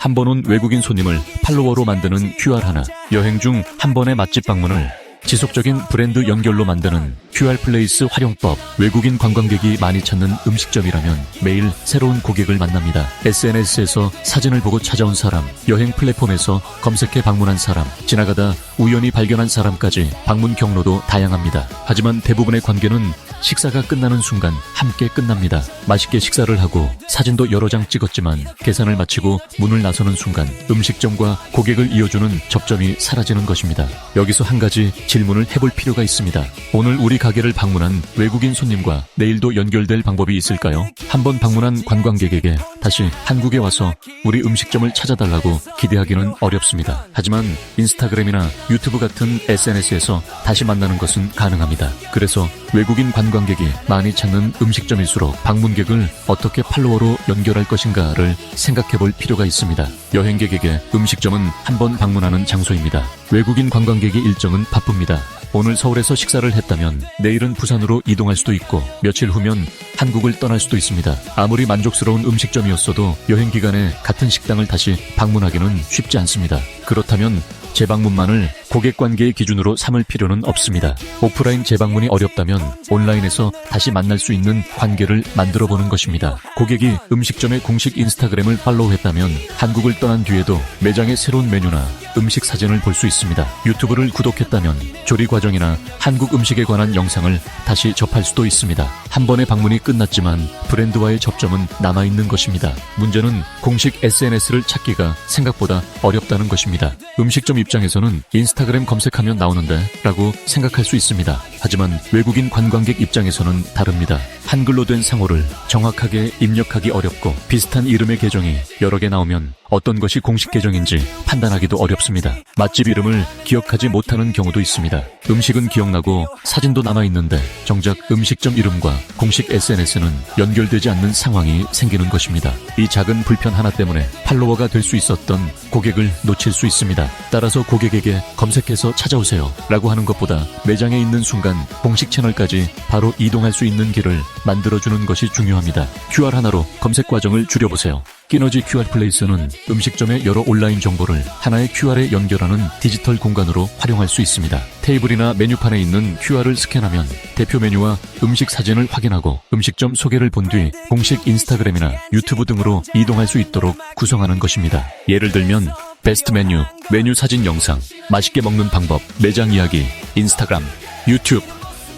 한 번 온 외국인 손님을 팔로워로 만드는 QR 하나, 여행 중 한 번의 맛집 방문을 지속적인 브랜드 연결로 만드는 QR 플레이스 활용법. 외국인 관광객이 많이 찾는 음식점이라면 매일 새로운 고객을 만납니다. SNS에서 사진을 보고 찾아온 사람, 여행 플랫폼에서 검색해 방문한 사람, 지나가다 우연히 발견한 사람까지 방문 경로도 다양합니다. 하지만 대부분의 관계는 식사가 끝나는 순간 함께 끝납니다. 맛있게 식사를 하고 사진도 여러 장 찍었지만 계산을 마치고 문을 나서는 순간 음식점과 고객을 이어주는 접점이 사라지는 것입니다. 여기서 한 가지 질문을 해볼 필요가 있습니다. 오늘 우리 가게를 방문한 외국인 손님과 내일도 연결될 방법이 있을까요? 한번 방문한 관광객에게 다시 한국에 와서 우리 음식점을 찾아달라고 기대하기는 어렵습니다. 하지만 인스타그램이나 유튜브 같은 SNS에서 다시 만나는 것은 가능합니다. 그래서 외국인 관광객이 많이 찾는 음식점일수록 방문객을 어떻게 팔로워로 연결할 것인가를 생각해 볼 필요가 있습니다. 여행객에게 음식점은 한번 방문하는 장소입니다. 외국인 관광객의 일정은 바쁩니다. 오늘 서울에서 식사를 했다면 내일은 부산으로 이동할 수도 있고 며칠 후면 한국을 떠날 수도 있습니다. 아무리 만족스러운 음식점이었어도 여행 기간에 같은 식당을 다시 방문하기는 쉽지 않습니다. 그렇다면 재방문만을 고객 관계의 기준으로 삼을 필요는 없습니다. 오프라인 재방문이 어렵다면 온라인에서 다시 만날 수 있는 관계를 만들어 보는 것입니다. 고객이 음식점의 공식 인스타그램을 팔로우했다면 한국을 떠난 뒤에도 매장의 새로운 메뉴나 음식 사진을 볼 수 있습니다. 유튜브를 구독했다면 조리 과정이나 한국 음식에 관한 영상을 다시 접할 수도 있습니다. 한 번의 방문이 끝났지만 브랜드와의 접점은 남아있는 것입니다. 문제는 공식 SNS를 찾기가 생각보다 어렵다는 것입니다. 음식점 입장에서는 인스타그램 검색하면 나오는데 라고 생각할 수 있습니다. 하지만 외국인 관광객 입장에서는 다릅니다. 한글로 된 상호를 정확하게 입력하기 어렵고 비슷한 이름의 계정이 여러 개 나오면 어떤 것이 공식 계정인지 판단하기도 어렵습니다. 맛집 이름을 기억하지 못하는 경우도 있습니다. 음식은 기억나고 사진도 남아있는데 정작 음식점 이름과 공식 SNS는 연결되지 않는 상황이 생기는 것입니다. 이 작은 불편 하나 때문에 팔로워가 될 수 있었던 고객을 놓칠 수 있습니다. 따라서 고객에게 검색해서 찾아오세요 라고 하는 것보다 매장에 있는 순간 공식 채널까지 바로 이동할 수 있는 길을 만들어주는 것이 중요합니다. QR 하나로 검색 과정을 줄여보세요. 끼너지 QR 플레이스는 음식점의 여러 온라인 정보를 하나의 QR에 연결하는 디지털 공간으로 활용할 수 있습니다. 테이블이나 메뉴판에 있는 QR을 스캔하면 대표 메뉴와 음식 사진을 확인하고 음식점 소개를 본 뒤 공식 인스타그램이나 유튜브 등으로 이동할 수 있도록 구성하는 것입니다. 예를 들면 베스트 메뉴, 메뉴 사진 영상, 맛있게 먹는 방법, 매장 이야기, 인스타그램, 유튜브,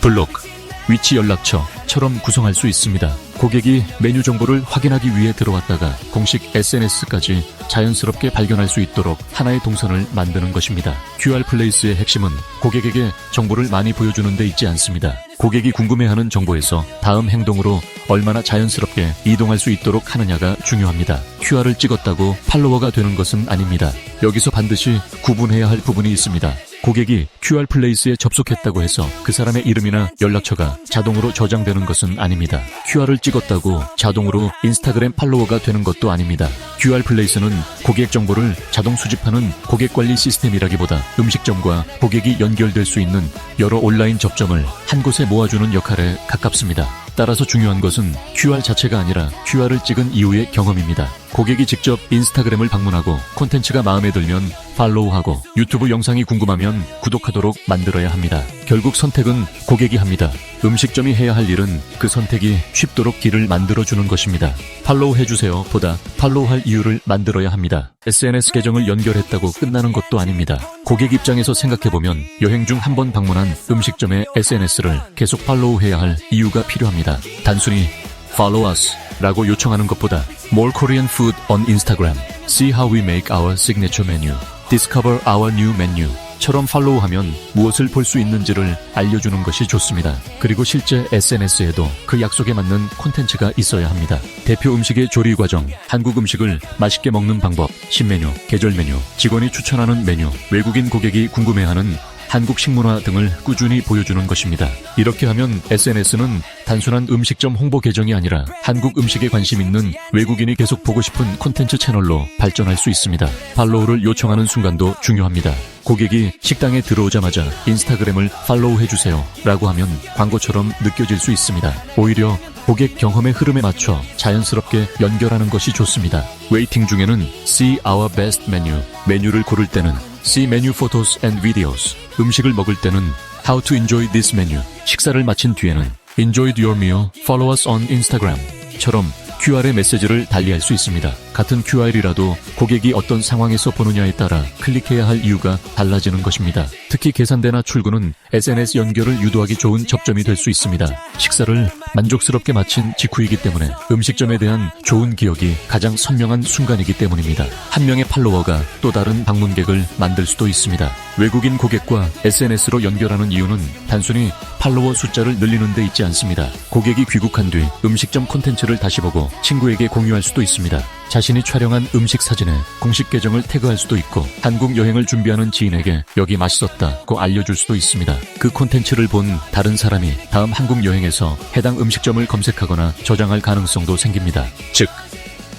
블로그, 위치 연락처처럼 구성할 수 있습니다. 고객이 메뉴 정보를 확인하기 위해 들어왔다가 공식 SNS까지 자연스럽게 발견할 수 있도록 하나의 동선을 만드는 것입니다. QR 플레이스의 핵심은 고객에게 정보를 많이 보여주는 데 있지 않습니다. 고객이 궁금해하는 정보에서 다음 행동으로 얼마나 자연스럽게 이동할 수 있도록 하느냐가 중요합니다. QR을 찍었다고 팔로워가 되는 것은 아닙니다. 여기서 반드시 구분해야 할 부분이 있습니다. 고객이 QR 플레이스에 접속했다고 해서 그 사람의 이름이나 연락처가 자동으로 저장되는 것은 아닙니다. QR을 찍었다고 자동으로 인스타그램 팔로워가 되는 것도 아닙니다. QR 플레이스는 고객 정보를 자동 수집하는 고객 관리 시스템이라기보다 음식점과 고객이 연결될 수 있는 여러 온라인 접점을 한 곳에 모아주는 역할에 가깝습니다. 따라서 중요한 것은 QR 자체가 아니라 QR을 찍은 이후의 경험입니다. 고객이 직접 인스타그램을 방문하고 콘텐츠가 마음에 들면 팔로우하고 유튜브 영상이 궁금하면 구독하도록 만들어야 합니다. 결국 선택은 고객이 합니다. 음식점이 해야 할 일은 그 선택이 쉽도록 길을 만들어주는 것입니다. 팔로우 해주세요 보다 팔로우할 이유를 만들어야 합니다. SNS 계정을 연결했다고 끝나는 것도 아닙니다. 고객 입장에서 생각해보면 여행 중 한 번 방문한 음식점의 SNS를 계속 팔로우해야 할 이유가 필요합니다. 단순히 Follow us 라고 요청하는 것보다 More Korean food on Instagram, See how we make our signature menu, Discover our new menu 처럼 팔로우하면 무엇을 볼 수 있는지를 알려주는 것이 좋습니다. 그리고 실제 SNS에도 그 약속에 맞는 콘텐츠가 있어야 합니다. 대표 음식의 조리 과정, 한국 음식을 맛있게 먹는 방법, 신메뉴, 계절 메뉴, 직원이 추천하는 메뉴, 외국인 고객이 궁금해하는 한국 식문화 등을 꾸준히 보여주는 것입니다. 이렇게 하면 SNS는 단순한 음식점 홍보 계정이 아니라 한국 음식에 관심 있는 외국인이 계속 보고 싶은 콘텐츠 채널로 발전할 수 있습니다. 팔로우를 요청하는 순간도 중요합니다. 고객이 식당에 들어오자마자 인스타그램을 팔로우해주세요 라고 하면 광고처럼 느껴질 수 있습니다. 오히려 고객 경험의 흐름에 맞춰 자연스럽게 연결하는 것이 좋습니다. 웨이팅 중에는 See our best menu, 메뉴를 고를 때는 See menu photos and videos, 음식을 먹을 때는 How to enjoy this menu, 식사를 마친 뒤에는 Enjoyed your meal, follow us on Instagram 처럼 QR의 메시지를 달리할 수 있습니다. 같은 QR이라도 고객이 어떤 상황에서 보느냐에 따라 클릭해야 할 이유가 달라지는 것입니다. 특히 계산대나 출구는 SNS 연결을 유도하기 좋은 접점이 될 수 있습니다. 식사를 만족스럽게 마친 직후이기 때문에 음식점에 대한 좋은 기억이 가장 선명한 순간이기 때문입니다. 한 명의 팔로워가 또 다른 방문객을 만들 수도 있습니다. 외국인 고객과 SNS로 연결하는 이유는 단순히 팔로워 숫자를 늘리는 데 있지 않습니다. 고객이 귀국한 뒤 음식점 콘텐츠를 다시 보고 친구에게 공유할 수도 있습니다. 자신이 촬영한 음식 사진에 공식 계정을 태그할 수도 있고 한국 여행을 준비하는 지인에게 여기 맛있었다고 알려줄 수도 있습니다. 그 콘텐츠를 본 다른 사람이 다음 한국 여행에서 해당 음식점을 검색하거나 저장할 가능성도 생깁니다. 즉,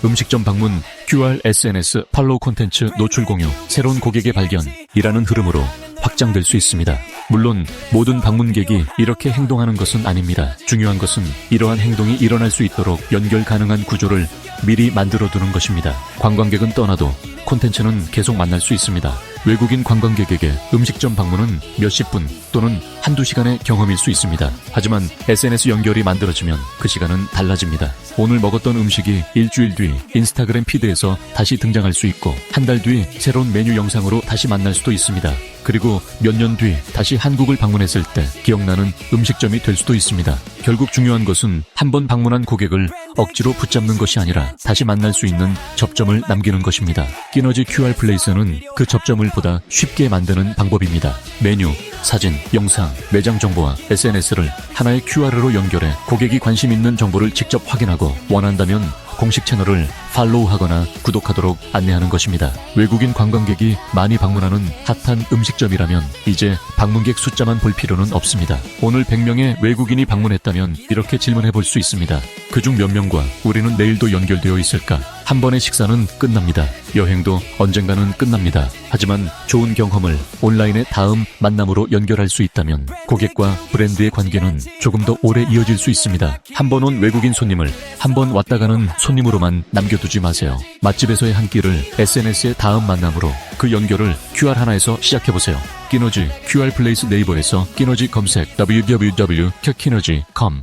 음식점 방문, QR, SNS, 팔로우 콘텐츠, 노출 공유, 새로운 고객의 발견이라는 흐름으로 확장될 수 있습니다. 물론 모든 방문객이 이렇게 행동하는 것은 아닙니다. 중요한 것은 이러한 행동이 일어날 수 있도록 연결 가능한 구조를 미리 만들어두는 것입니다. 관광객은 떠나도 콘텐츠는 계속 만날 수 있습니다. 외국인 관광객에게 음식점 방문은 몇십 분 또는 한두 시간의 경험일 수 있습니다. 하지만 SNS 연결이 만들어지면 그 시간은 달라집니다. 오늘 먹었던 음식이 일주일 뒤 인스타그램 피드에서 다시 등장할 수 있고 한 달 뒤 새로운 메뉴 영상으로 다시 만날 수도 있습니다. 그리고 몇 년 뒤 다시 한국을 방문했을 때 기억나는 음식점이 될 수도 있습니다. 결국 중요한 것은 한 번 방문한 고객을 억지로 붙잡는 것이 아니라 다시 만날 수 있는 접점을 남기는 것입니다. 끼너지 QR 플레이스는 그 접점을 보다 쉽게 만드는 방법입니다. 메뉴, 사진, 영상, 매장 정보와 SNS를 하나의 QR로 연결해 고객이 관심 있는 정보를 직접 확인하고 원한다면 공식 채널을 팔로우하거나 구독하도록 안내하는 것입니다. 외국인 관광객이 많이 방문하는 핫한 음식점이라면 이제 방문객 숫자만 볼 필요는 없습니다. 오늘 100명의 외국인이 방문했다면 이렇게 질문해 볼 수 있습니다. 그중 몇 명과 우리는 내일도 연결되어 있을까? 한 번의 식사는 끝납니다. 여행도 언젠가는 끝납니다. 하지만 좋은 경험을 온라인의 다음 만남으로 연결할 수 있다면 고객과 브랜드의 관계는 조금 더 오래 이어질 수 있습니다. 한 번 온 외국인 손님을 한 번 왔다 가는 손님으로만 남겨두지 마세요. 맛집에서의 한 끼를 SNS의 다음 만남으로 그 연결을 QR 하나에서 시작해보세요. 끼너지 QR 플레이스 네이버에서 끼너지 검색 www.kinergy.com